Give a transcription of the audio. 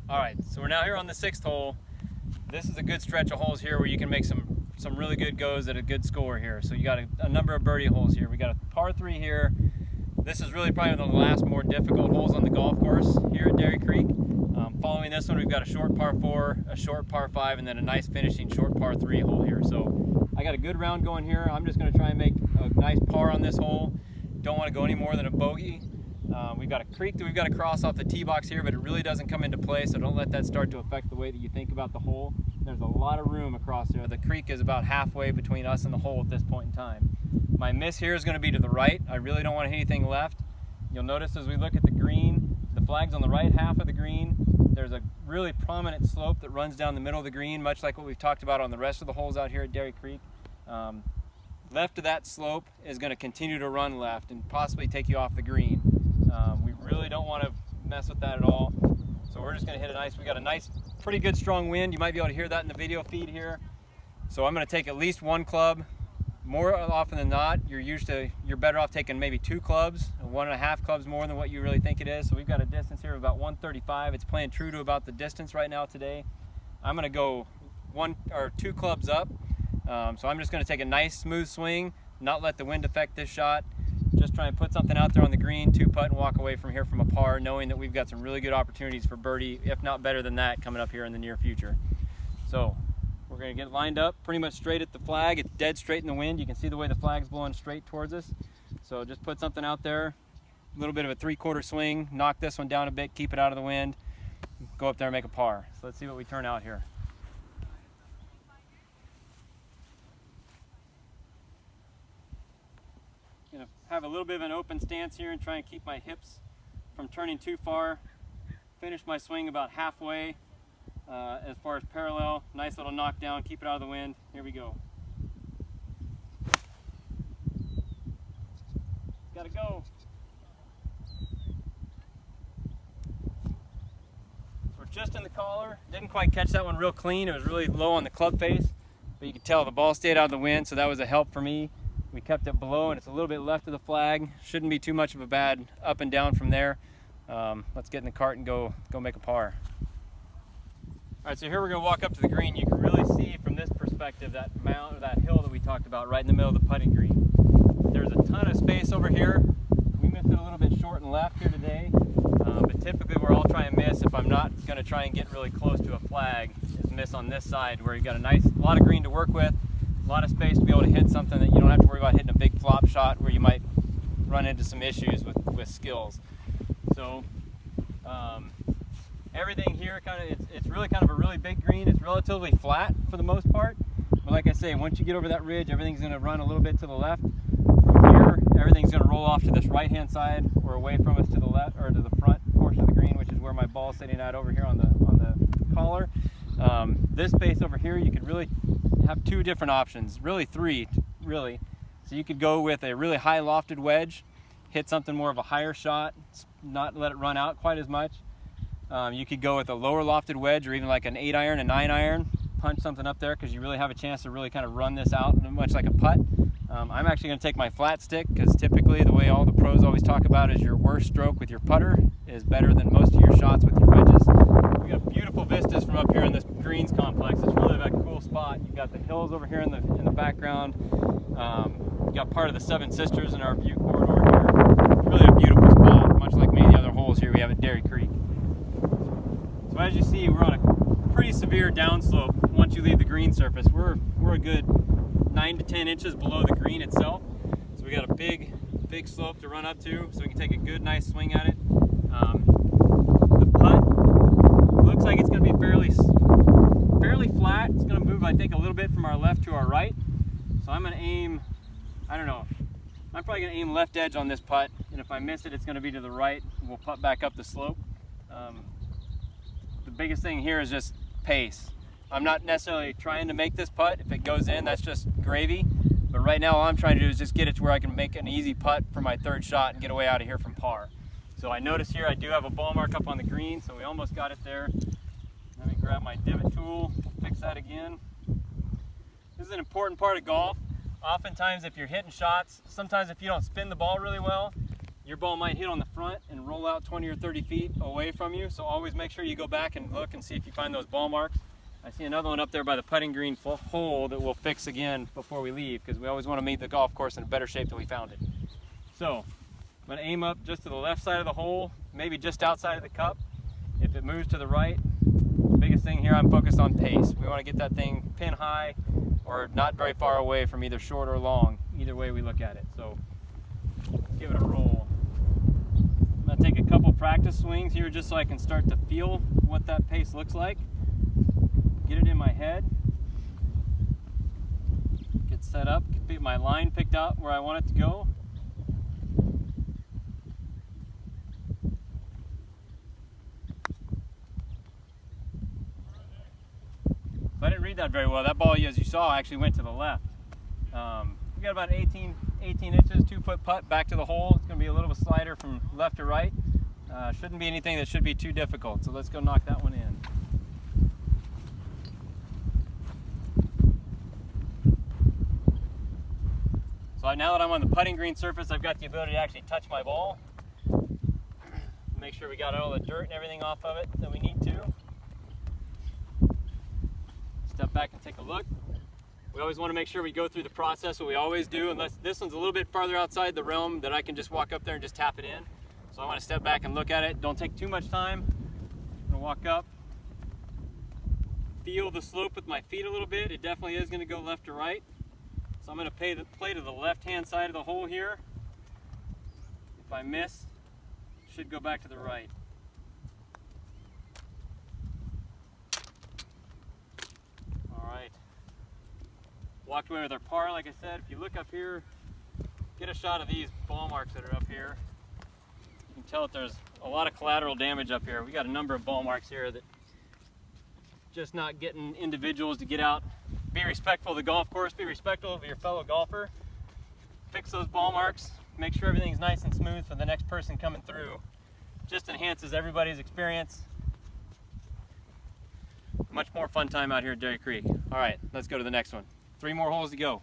All right, so we're now here on the 6th hole. This is a good stretch of holes here where you can make some really good goes at a good score here. So you got a number of birdie holes here. We got a par 3 here. This is really probably one of the last more difficult holes on the golf course here at Dairy Creek. Following this one, we've got a short par 4, a short par 5, and then a nice finishing short par 3 hole here. So I got a good round going here. I'm just going to try and make a nice par on this hole. Don't want to go any more than a bogey. We've got a creek that we've got to cross off the tee box here, but it really doesn't come into play, so don't let that start to affect the way that you think about the hole. There's a lot of room across there. The creek is about halfway between us and the hole at this point in time. My miss here is going to be to the right. I really don't want anything left. You'll notice as we look at the green, the flag's on the right half of the green. There's a really prominent slope that runs down the middle of the green, much like what we've talked about on the rest of the holes out here at Dairy Creek. Left of that slope is going to continue to run left and possibly take you off the green. We really don't want to mess with that at all. So we're just going to hit we got a nice, pretty good strong wind. You might be able to hear that in the video feed here. So I'm going to take at least one club. More often than not, you're better off taking maybe 2 clubs, 1.5 clubs more than what you really think it is. So we've got a distance here of about 135. It's playing true to about the distance right now today. I'm going to go 1 or 2 clubs up. So I'm just going to take a nice smooth swing, not let the wind affect this shot. Just try and put something out there on the green, 2-putt, and walk away from here from a par, knowing that we've got some really good opportunities for birdie, if not better than that, coming up here in the near future. So we're going to get lined up pretty much straight at the flag. It's dead straight in the wind. You can see the way the flag's blowing straight towards us. So just put something out there, a little bit of a 3/4 swing, knock this one down a bit, keep it out of the wind, go up there and make a par. So let's see what we turn out here. Gonna have a little bit of an open stance here and try and keep my hips from turning too far. Finish my swing about halfway as far as parallel. Nice little knockdown, keep it out of the wind. Here we go. Gotta go. So we're just in the collar. Didn't quite catch that one real clean. It was really low on the club face, but you can tell the ball stayed out of the wind, so that was a help for me. We kept it below and it's a little bit left of the flag. Shouldn't be too much of a bad up and down from there. Let's get in the cart and go make a par. All right, so here we're gonna walk up to the green. You can really see from this perspective that mound or that hill that we talked about right in the middle of the putting green. There's a ton of space over here. We missed it a little bit short and left here today, but typically where I'll try and miss if I'm not gonna try and get really close to a flag is miss on this side where you've got a lot of green to work with. A lot of space to be able to hit something that you don't have to worry about hitting a big flop shot where you might run into some issues with skills. So everything here it's really kind of a really big green. It's relatively flat for the most part, but like I say, once you get over that ridge, everything's going to run a little bit to the left. From here, everything's going to roll off to this right hand side or away from us to the left or to the front portion of the green, which is where my ball's sitting at over here on the collar. This space over here, you could really have 2 different options, really 3 really. So you could go with a really high lofted wedge, hit something more of a higher shot, not let it run out quite as much. You could go with a lower lofted wedge or even like an 8-iron, a 9-iron, punch something up there because you really have a chance to really kind of run this out much like a putt. I'm actually going to take my flat stick because typically the way all the pros always talk about is your worst stroke with your putter is better than most of your shots with your wedges. We got beautiful vistas from up here in this greens complex. It's really like a cool spot. You've got the hills over here in the background. You got part of the Seven Sisters in our view corridor here. It's really a beautiful spot, much like many of the other holes here we have at Dairy Creek. So as you see, we're on a pretty severe downslope once you leave the green surface. We're a good 9 to 10 inches below the green itself. So we got a big slope to run up to, so we can take a good nice swing at it. The putt looks like it's going to be fairly flat. It's going to move, I think, a little bit from our left to our right. So I'm going to aim, I don't know, I'm probably going to aim left edge on this putt, and if I miss it, it's going to be to the right. We'll putt back up the slope. The biggest thing here is just pace. I'm not necessarily trying to make this putt. If it goes in, that's just gravy. But right now all I'm trying to do is just get it to where I can make an easy putt for my 3rd shot and get away out of here from par. So I notice here I do have a ball mark up on the green, so we almost got it there. Let me grab my divot tool, fix that again. This is an important part of golf. Oftentimes if you're hitting shots, sometimes if you don't spin the ball really well, your ball might hit on the front and roll out 20 or 30 feet away from you. So always make sure you go back and look and see if you find those ball marks. I see another one up there by the putting green hole that we'll fix again before we leave, because we always want to meet the golf course in a better shape than we found it. So I'm going to aim up just to the left side of the hole, maybe just outside of the cup. If it moves to the right, the biggest thing here, I'm focused on pace. We want to get that thing pin high or not very far away from either short or long, either way we look at it. So let's give it a roll. I'm going to take a couple practice swings here just so I can start to feel what that pace looks like. Get it in my head. Get set up, get my line picked out where I want it to go. So I didn't read that very well. That ball, as you saw, actually went to the left. We got about 18 inches, 2-foot putt back to the hole. It's going to be a little bit slider from left to right. Shouldn't be anything that should be too difficult. So let's go knock that one in. So now that I'm on the putting green surface, I've got the ability to actually touch my ball. Make sure we got all the dirt and everything off of it that we need to. Step back and take a look. We always want to make sure we go through the process, what we always do, unless this one's a little bit farther outside the realm that I can just walk up there and just tap it in. So I want to step back and look at it. Don't take too much time. I'm going to walk up. Feel the slope with my feet a little bit. It definitely is going to go left to right. So I'm going to play to the left-hand side of the hole here. If I miss, it should go back to the right. All right. Walked away with our par, like I said. If you look up here, get a shot of these ball marks that are up here. You can tell that there's a lot of collateral damage up here. We got a number of ball marks here that just not getting individuals to get out. Be respectful of the golf course, be respectful of your fellow golfer. Fix those ball marks, make sure everything's nice and smooth for the next person coming through. Just enhances everybody's experience. Much more fun time out here at Dairy Creek. All right, let's go to the next one. 3 more holes to go.